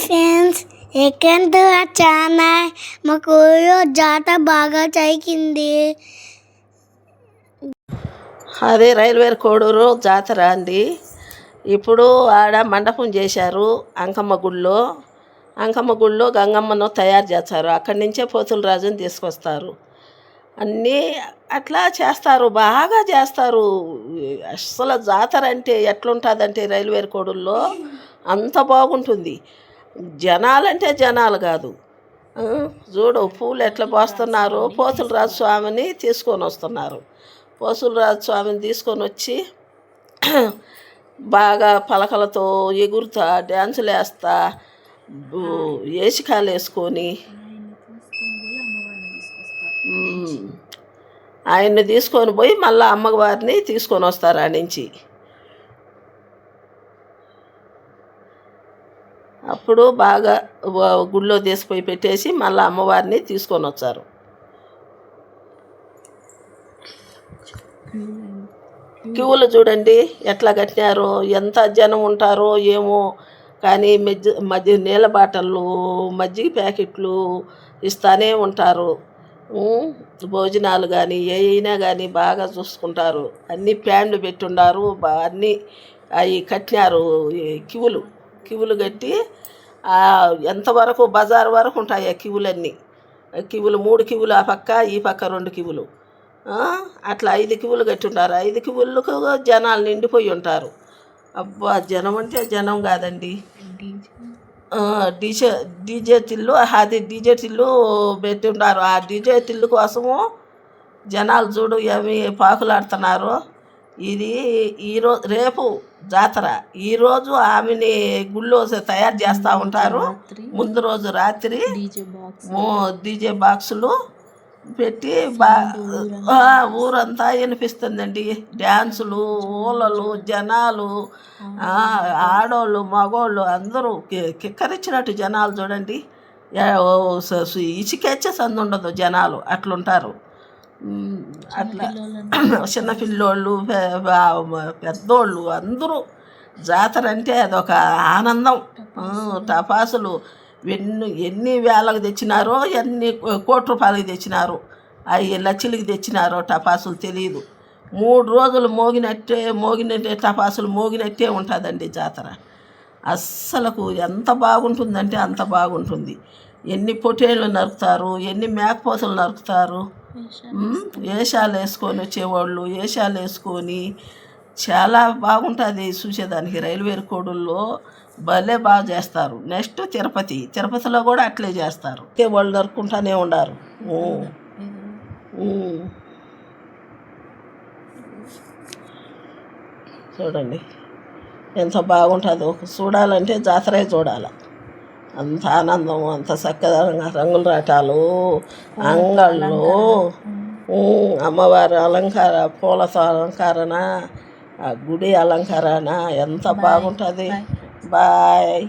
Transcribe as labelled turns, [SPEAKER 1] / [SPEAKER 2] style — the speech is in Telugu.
[SPEAKER 1] Friends welcome to our channel. మాకు ఊళ్ళో జాతర బాగా జరిగింది.
[SPEAKER 2] అది రైల్వే కోడూరు జాతర అండి. ఇప్పుడు ఆడ మండపం చేశారు. అంకమ్మ గుళ్ళో గంగమ్మను తయారు చేస్తారు. అక్కడి నుంచే పోతుల రాజుని తీసుకొస్తారు. అన్నీ అట్లా చేస్తారు, బాగా చేస్తారు. అసలు జాతర అంటే ఎట్లుంటుందంటే రైల్వే కోడూరులో అంత బాగుంటుంది. జనాలంటే జనాలు కాదు. చూడు పూలు ఎట్లా పోస్తున్నారు. పోతుల రాజు స్వామిని తీసుకొని వస్తున్నారు. పోతుల రాజు స్వామిని తీసుకొని వచ్చి బాగా పలకలతో ఎగురుతా డ్యాన్సులు వేస్తా ఏసికాలు వేసుకొని ఆయన్ని తీసుకొని పోయి మళ్ళీ అమ్మవారిని తీసుకొని వస్తారు. ఆ నుంచి అప్పుడు బాగా గుళ్ళో తీసుకుపోయి పెట్టేసి మళ్ళీ అమ్మవారిని తీసుకొని వచ్చారు. క్యూలు చూడండి ఎట్లా కట్టినారో, ఎంత జనం ఉంటారో ఏమో. కానీ మధ్య నీళ్ళ బాటళ్ళు, మజ్జిగ ప్యాకెట్లు ఇస్తూనే ఉంటారు. భోజనాలు కానీ అయినా కానీ బాగా చూసుకుంటారు. అన్నీ ప్యాండ్లు పెట్టుండారు. అన్నీ అవి కట్టినారు. కివులు కట్టి ఎంతవరకు బజార్ వరకు ఉంటాయి ఆ కివులన్నీ. 3 కివులు ఆ పక్క, ఈ పక్క 2 కివులు, అట్లా 5 కివులు కట్టి ఉంటారు. 5 కివులకు జనాలు నిండిపోయి ఉంటారు. అబ్బా, జనం అంటే జనం కాదండి. డీజే టిల్లు పెట్టి ఉంటారు. ఆ డీజే టిల్లు కోసము జనాలు చూడు ఏమి పాకులాడుతున్నారు. ఇది రేపు జాతర. ఈరోజు ఆమెని గుళ్ళో తయారు చేస్తూ ఉంటారు. ముందు రోజు రాత్రి డీజే బాక్సులు పెట్టి ఊరంతా వినిపిస్తుందండి. డ్యాన్సులు, ఊళ్ళలు, జనాలు, ఆడోళ్ళు, మగోళ్ళు అందరూ కిక్కరిచ్చినట్టు జనాలు చూడండి. ఇసుకెచ్చే సందు ఉండదు, జనాలు అట్లుంటారు. అట్లా చిన్నపిల్లోళ్ళు, పెద్దోళ్ళు అందరూ జాతర అంటే అదొక ఆనందం. టపాసులు ఎన్ని వేలకు తెచ్చినారో, ఎన్ని కోట్ల రూపాయలకి తెచ్చినారో, 5 లక్షలకి తెచ్చినారో టపాసులు తెలియదు. 3 రోజులు మోగినట్టే టపాసులు మోగినట్టే ఉంటుందండి జాతర. అస్సలకు ఎంత బాగుంటుందంటే అంత బాగుంటుంది. ఎన్ని పొట్టేళ్ళు నరుకుతారు, ఎన్ని మేకపోతలు నరుకుతారు. వేషాలు వేసుకొని వచ్చేవాళ్ళు వేషాలు వేసుకొని చాలా బాగుంటుంది చూసేదానికి. రైల్వే కోడూరులో భలే బాగా చేస్తారు. నెక్స్ట్ తిరుపతిలో కూడా అట్లే చేస్తారు. వాళ్ళు నరుక్కుంటానే ఉన్నారు. చూడండి ఎంత బాగుంటుందో. చూడాలంటే జాతరే చూడాలి. అంత ఆనందం, అంత చక్కదనంగా రంగుల రాటాలు, అంగళ్ళు, అమ్మవారి అలంకార, పూలతో అలంకరణ, ఆ గుడి అలంకరణ ఎంత బాగుంటుంది. బాయ్.